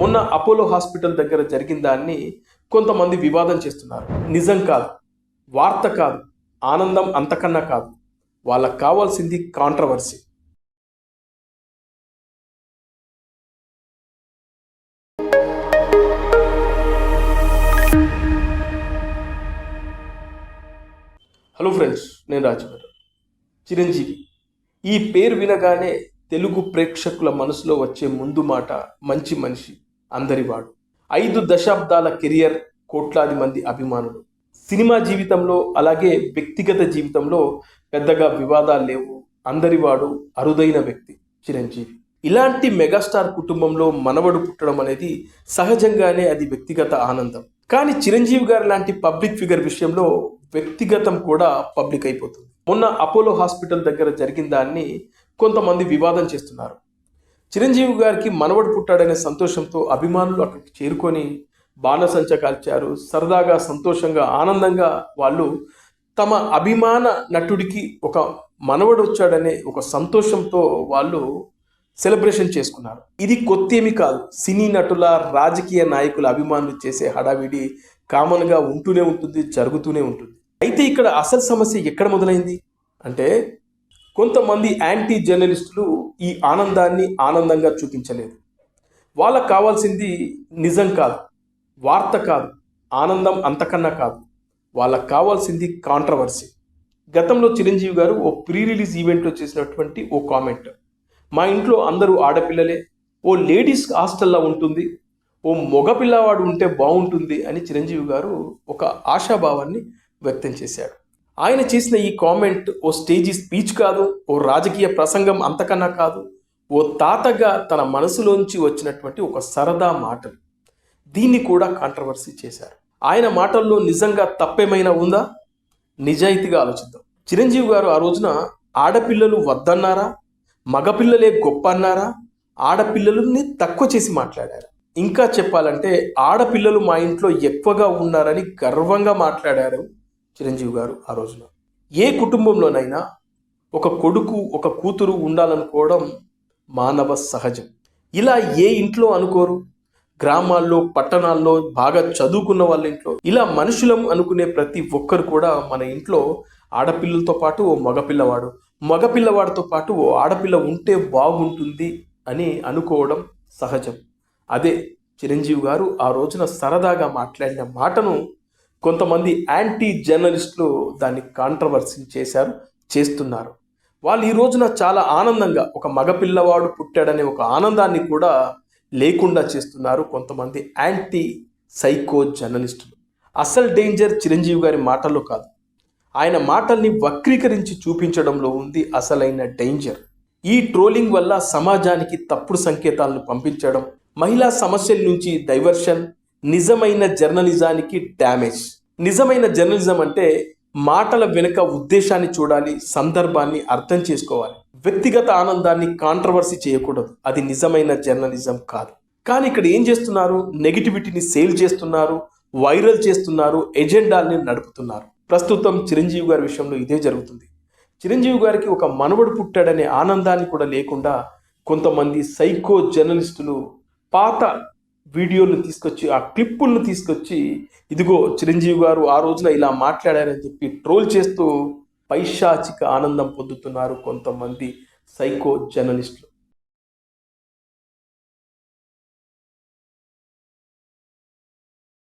మొన్న Apollo hospital దగ్గర జరిగిన దాన్ని కొంతమంది వివాదం చేస్తున్నారు. నిజం కాదు, వార్త కాదు, ఆనందం అంతకన్నా కాదు. వాళ్ళకు కావాల్సింది కాంట్రవర్సీ. హలో ఫ్రెండ్స్, నేను రాజుగారు. చిరంజీవి ఈ పేరు వినగానే తెలుగు ప్రేక్షకుల మనసులో వచ్చే ముందు మాట మంచి మనిషి, అందరివాడు. 5 దశాబ్దాల కెరియర్, కోట్లాది మంది అభిమానులు. సినిమా జీవితంలో అలాగే వ్యక్తిగత జీవితంలో పెద్దగా వివాదాలు లేవు. అందరివాడు, అరుదైన వ్యక్తి చిరంజీవి. ఇలాంటి మెగాస్టార్ కుటుంబంలో మనవడు పుట్టడం అనేది సహజంగానే అది వ్యక్తిగత ఆనందం. కానీ చిరంజీవి గారు లాంటి పబ్లిక్ ఫిగర్ విషయంలో వ్యక్తిగతం కూడా పబ్లిక్ అయిపోతుంది. మొన్న అపోలో హాస్పిటల్ దగ్గర జరిగిన దాన్ని కొంతమంది వివాదం చేస్తున్నారు. చిరంజీవి గారికి మనవడు పుట్టాడనే సంతోషంతో అభిమానులు అక్కడికి చేరుకొని బాణసంచ కాల్చారు. సరదాగా, సంతోషంగా, ఆనందంగా వాళ్ళు తమ అభిమాన నటుడికి ఒక మనవడు వచ్చాడనే ఒక సంతోషంతో వాళ్ళు సెలబ్రేషన్ చేసుకున్నారు. ఇది కొత్తేమీ కాదు. సినీ నటుల, రాజకీయ నాయకుల అభిమానులు చేసే హడావిడి కామన్గా ఉంటూనే ఉంటుంది, జరుగుతూనే ఉంటుంది. అయితే ఇక్కడ అసలు సమస్య ఎక్కడ మొదలైంది అంటే, కొంతమంది యాంటీ జర్నలిస్టులు ఈ ఆనందాన్ని ఆనందంగా చూపించలేదు. వాళ్ళకు కావాల్సింది నిజం కాదు, వార్త కాదు, ఆనందం అంతకన్నా కాదు. వాళ్ళకు కావాల్సింది కాంట్రవర్సీ. గతంలో చిరంజీవి గారు ఓ ప్రీ రిలీజ్ ఈవెంట్లో చేసినటువంటి ఓ కామెంట్, మా ఇంట్లో అందరూ ఆడపిల్లలే, ఓ లేడీస్ హాస్టల్లో ఉంటుంది, ఓ మగపిల్లవాడు ఉంటే బాగుంటుంది అని చిరంజీవి గారు ఒక ఆశాభావాన్ని వ్యక్తం చేశాడు. ఆయన చేసిన ఈ కామెంట్ ఓ స్టేజీ స్పీచ్ కాదు, ఓ రాజకీయ ప్రసంగం అంతకన్నా కాదు. ఓ తాతగా తన మనసులోంచి వచ్చినటువంటి ఒక సరదా మాటలు. దీన్ని కూడా కాంట్రవర్సీ చేశారు. ఆయన మాటల్లో నిజంగా తప్పేమైనా ఉందా? నిజాయితీగా ఆలోచిద్దాం. చిరంజీవి గారు ఆ రోజున ఆడపిల్లలు వద్దన్నారా, మగపిల్లలే గొప్ప అన్నారా, ఆడపిల్లలని తక్కువ చేసి మాట్లాడారు? ఇంకా చెప్పాలంటే ఆడపిల్లలు మా ఇంట్లో ఎక్కువగా ఉన్నారని గర్వంగా మాట్లాడారు చిరంజీవి గారు ఆ రోజున. ఏ కుటుంబంలోనైనా ఒక కొడుకు, ఒక కూతురు ఉండాలనుకోవడం మానవ సహజం. ఇలా ఏ ఇంట్లో అనుకోరు? గ్రామాల్లో, పట్టణాల్లో, బాగా చదువుకున్న వాళ్ళ ఇంట్లో, ఇలా మనుషులం అనుకునే ప్రతి ఒక్కరు కూడా మన ఇంట్లో ఆడపిల్లలతో పాటు ఓ మగపిల్లవాడు, మగపిల్లవాడితో పాటు ఓ ఆడపిల్ల ఉంటే బాగుంటుంది అని అనుకోవడం సహజం. అదే చిరంజీవి గారు ఆ రోజున సరదాగా మాట్లాడిన మాటను కొంతమంది యాంటీ జర్నలిస్టులు దాన్ని కాంట్రవర్సీ చేశారు, చేస్తున్నారు. వాళ్ళు ఈ రోజున చాలా ఆనందంగా ఒక మగపిల్లవాడు పుట్టాడనే ఒక ఆనందాన్ని కూడా లేకుండా చేస్తున్నారు కొంతమంది యాంటీ సైకో జర్నలిస్టులు. అసలు డేంజర్ చిరంజీవి గారి మాటల్లో కాదు, ఆయన మాటల్ని వక్రీకరించి చూపించడంలో ఉంది అసలైన డేంజర్. ఈ ట్రోలింగ్ వల్ల సమాజానికి తప్పుడు సంకేతాలను పంపించడం, మహిళా సమస్యల నుంచి డైవర్షన్, నిజమైన జర్నలిజానికి డ్యామేజ్. నిజమైన జర్నలిజం అంటే మాటల వెనుక ఉద్దేశాన్ని చూడాలి, సందర్భాన్ని అర్థం చేసుకోవాలి. వ్యక్తిగత ఆనందాన్ని కాంట్రవర్సీ చేయకూడదు. అది నిజమైన జర్నలిజం కాదు. కానీ ఇక్కడ ఏం చేస్తున్నారు? నెగిటివిటీని సేల్ చేస్తున్నారు, వైరల్ చేస్తున్నారు, ఎజెండాల్ని నడుపుతున్నారు. ప్రస్తుతం చిరంజీవి గారి విషయంలో ఇదే జరుగుతుంది. చిరంజీవి గారికి ఒక మనవడు పుట్టాడనే ఆనందాన్ని కూడా లేకుండా కొంతమంది సైకో జర్నలిస్టులు పాత వీడియోలను తీసుకొచ్చి, ఆ క్లిప్పులను తీసుకొచ్చి, ఇదిగో చిరంజీవి గారు ఆ రోజున ఇలా మాట్లాడారని చెప్పి ట్రోల్ చేస్తూ పైశాచిక ఆనందం పొందుతున్నారు కొంతమంది సైకో జర్నలిస్టులు.